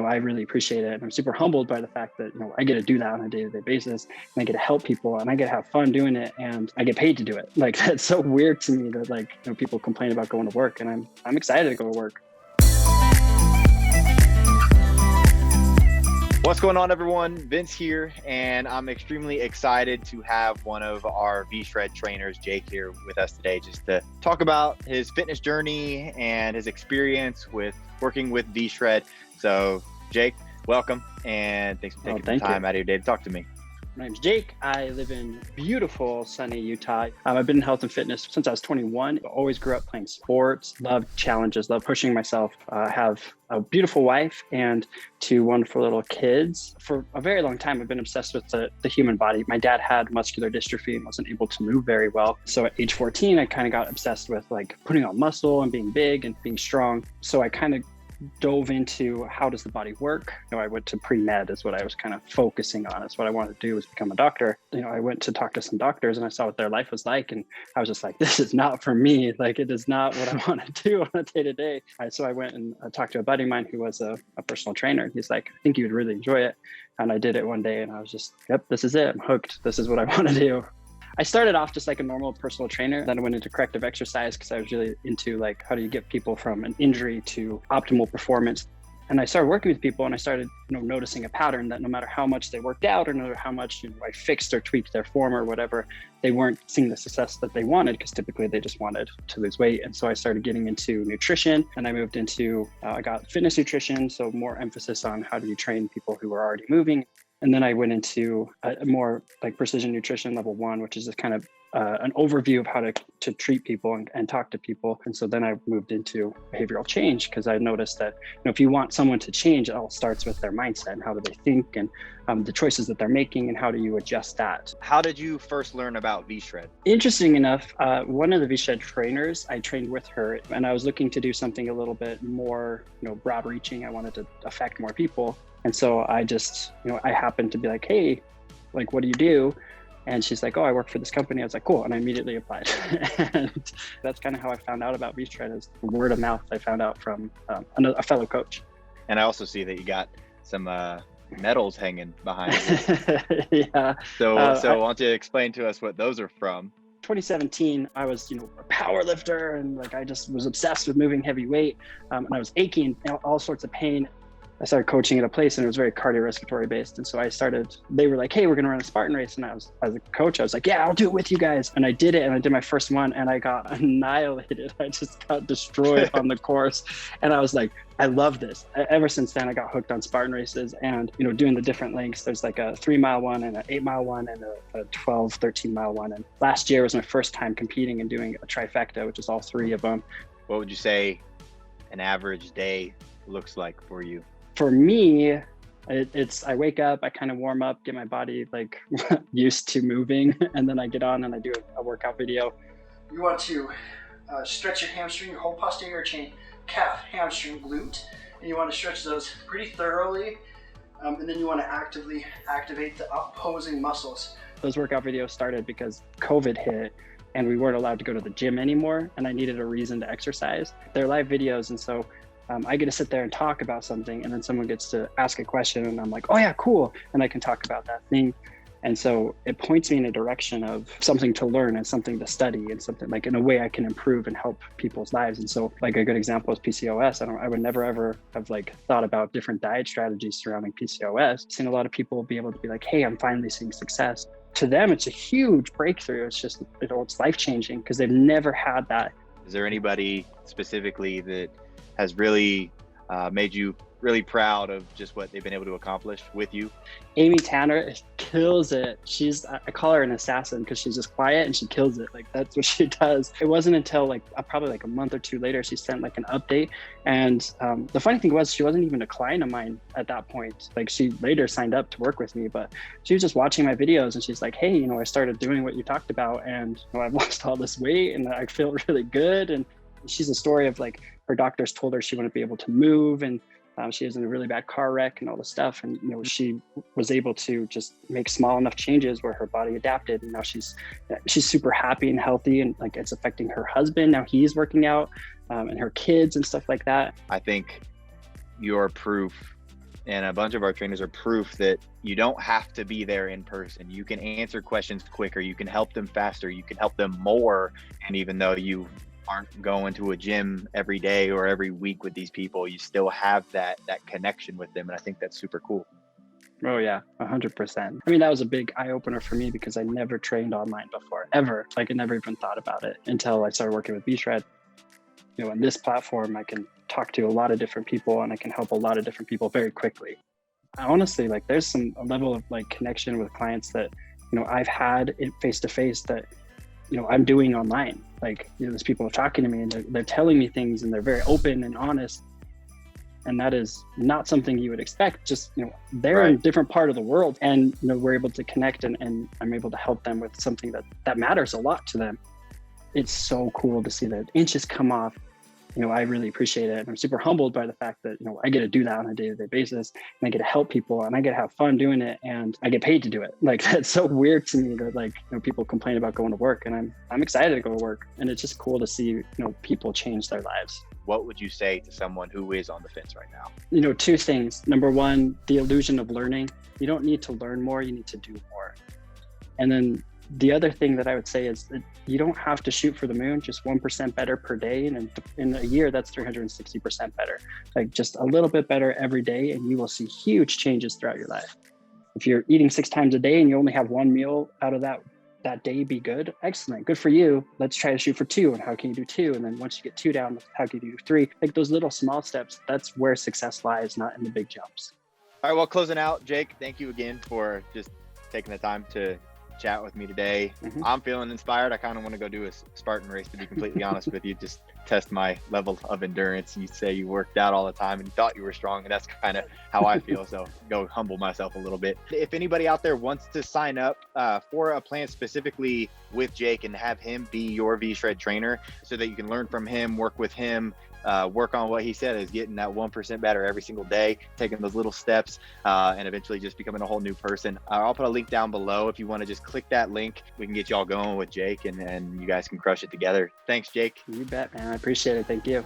I really appreciate it. And I'm super humbled by the fact that, I get to do that on a day-to-day basis, and I get to help people, and I get to have fun doing it, and I get paid to do it. Like, that's so weird to me that people complain about going to work, and I'm excited to go to work. What's going on, everyone? Vince here, and I'm extremely excited to have one of our VShred trainers, Jake, here with us today, just to talk about his fitness journey and his experience with working with VShred. So, Jake, welcome, and thanks for taking the time out of your day to talk to me. My name's Jake. I live in beautiful, sunny Utah. I've been in health and fitness since I was 21. I always grew up playing sports, loved challenges, loved pushing myself. I have a beautiful wife and two wonderful little kids. For a very long time, I've been obsessed with the human body. My dad had muscular dystrophy and wasn't able to move very well. So at age 14, I kind of got obsessed with putting on muscle and being big and being strong. So I kind of dove into how does the body work. I went to pre-med is what I was kind of focusing on. That's what I wanted to do, was become a doctor. I went to talk to some doctors and I saw what their life was like. And I was just like, this is not for me. It is not what I want to do on a day-to-day. So I went and talked to a buddy of mine who was a personal trainer. He's like, I think you would really enjoy it. And I did it one day and I was just, yep, this is it. I'm hooked. This is what I want to do. I started off just like a normal personal trainer. Then I went into corrective exercise because I was really into how do you get people from an injury to optimal performance. And I started working with people and I started noticing a pattern that no matter how much they worked out or no matter how much I fixed or tweaked their form or whatever, they weren't seeing the success that they wanted because typically they just wanted to lose weight. And so I started getting into nutrition and I moved into, I got fitness nutrition. So more emphasis on how do you train people who are already moving. And then I went into a more precision nutrition level 1, which is just kind of an overview of how to treat people and talk to people. And so then I moved into behavioral change because I noticed that if you want someone to change, it all starts with their mindset and how do they think and the choices that they're making and how do you adjust that. How did you first learn about VShred? Interesting enough, one of the VShred trainers, I trained with her and I was looking to do something a little bit more broad reaching. I wanted to affect more people. And so I just, I happened to be like, hey, what do you do? And she's like, oh, I work for this company. I was like, cool. And I immediately applied. And that's kind of how I found out about VShred, is word of mouth. I found out from a fellow coach. And I also see that you got some medals hanging behind you. Yeah. So why don't you explain to us what those are from? 2017, I was, a powerlifter and I just was obsessed with moving heavy weight. And I was aching, all sorts of pain. I started coaching at a place and it was very cardiorespiratory based. And so they were like, hey, we're going to run a Spartan race. And as a coach, I was like, yeah, I'll do it with you guys. And I did it. And I did my first one and I got annihilated. I just got destroyed on the course. And I was like, I love this. Ever since then, I got hooked on Spartan races and, doing the different lengths. There's a 3-mile one and an 8-mile one and a 12, 13-mile one. And last year was my first time competing and doing a trifecta, which is all 3 of them. What would you say an average day looks like for you? For me, it's I wake up, I kind of warm up, get my body used to moving, and then I get on and I do a workout video. You want to stretch your hamstring, your whole posterior chain, calf, hamstring, glute, and you want to stretch those pretty thoroughly, and then you want to actively activate the opposing muscles. Those workout videos started because COVID hit and we weren't allowed to go to the gym anymore, and I needed a reason to exercise. They're live videos, and so I get to sit there and talk about something and then someone gets to ask a question and I'm like, oh yeah, cool. And I can talk about that thing. And so it points me in a direction of something to learn and something to study and something in a way I can improve and help people's lives. And so a good example is PCOS. I would never ever have thought about different diet strategies surrounding PCOS. I've seen a lot of people be able to be like, hey, I'm finally seeing success. To them, it's a huge breakthrough. It's just, it's life-changing because they've never had that. Is there anybody specifically that has really made you really proud of just what they've been able to accomplish with you? Amy Tanner kills it. I call her an assassin because she's just quiet and she kills it. That's what she does. It wasn't until probably a month or two later, she sent an update. And the funny thing was she wasn't even a client of mine at that point. She later signed up to work with me, but she was just watching my videos and she's like, hey, I started doing what you talked about and I've lost all this weight and I feel really good. And she's a story of her doctors told her she wouldn't be able to move and she was in a really bad car wreck and all this stuff. And, she was able to just make small enough changes where her body adapted. And now she's super happy and healthy and it's affecting her husband. Now he's working out and her kids and stuff like that. I think you're proof and a bunch of our trainers are proof that you don't have to be there in person. You can answer questions quicker, you can help them faster, you can help them more. And even though you aren't going to a gym every day or every week with these people, you still have that connection with them. And I think that's super cool. Oh yeah, 100%. I mean, that was a big eye opener for me because I never trained online before, ever. Like I never even thought about it until I started working with VShred. You know, on this platform, I can talk to a lot of different people and I can help a lot of different people very quickly. I honestly, like there's a level of like connection with clients that, you know, I've had it face to face that, you know, I'm doing online. Like, you know, there's people talking to me and they're telling me things and they're very open and honest. And that is not something you would expect. Just, you know, they're in a different part of the world and, you know, we're able to connect and I'm able to help them with something that matters a lot to them. It's so cool to see the inches come off. You know, I really appreciate it. And I'm super humbled by the fact that, you know, I get to do that on a day-to-day basis and I get to help people and I get to have fun doing it and I get paid to do it. Like, that's so weird to me that, like, you know, people complain about going to work and I'm excited to go to work. And it's just cool to see, you know, people change their lives. What would you say to someone who is on the fence right now? You know, two things. Number one, the illusion of learning. You don't need to learn more, you need to do more. And then the other thing that I would say is that you don't have to shoot for the moon, just 1% better per day. And in a year, that's 360% better. Like just a little bit better every day, and you will see huge changes throughout your life. If you're eating 6 times a day and you only have one meal out of that day be good, excellent, good for you. Let's try to shoot for 2. And how can you do 2? And then once you get 2 down, how can you do 3? Like those little small steps, that's where success lies, not in the big jumps. All right, well, closing out, Jake, thank you again for just taking the time to chat with me today. I'm feeling inspired. I kind of want to go do a Spartan race, to be completely honest with you, just test my level of endurance. You say you worked out all the time and you thought you were strong, and that's kind of how I feel. So go humble myself a little bit. If anybody out there wants to sign up for a plan specifically with Jake and have him be your VShred trainer so that you can learn from him, work with him, work on what he said is getting that 1% better every single day, taking those little steps, and eventually just becoming a whole new person. I'll put a link down below. If you want to just click that link, we can get you all going with Jake and you guys can crush it together. Thanks, Jake. You bet, man. I appreciate it. Thank you.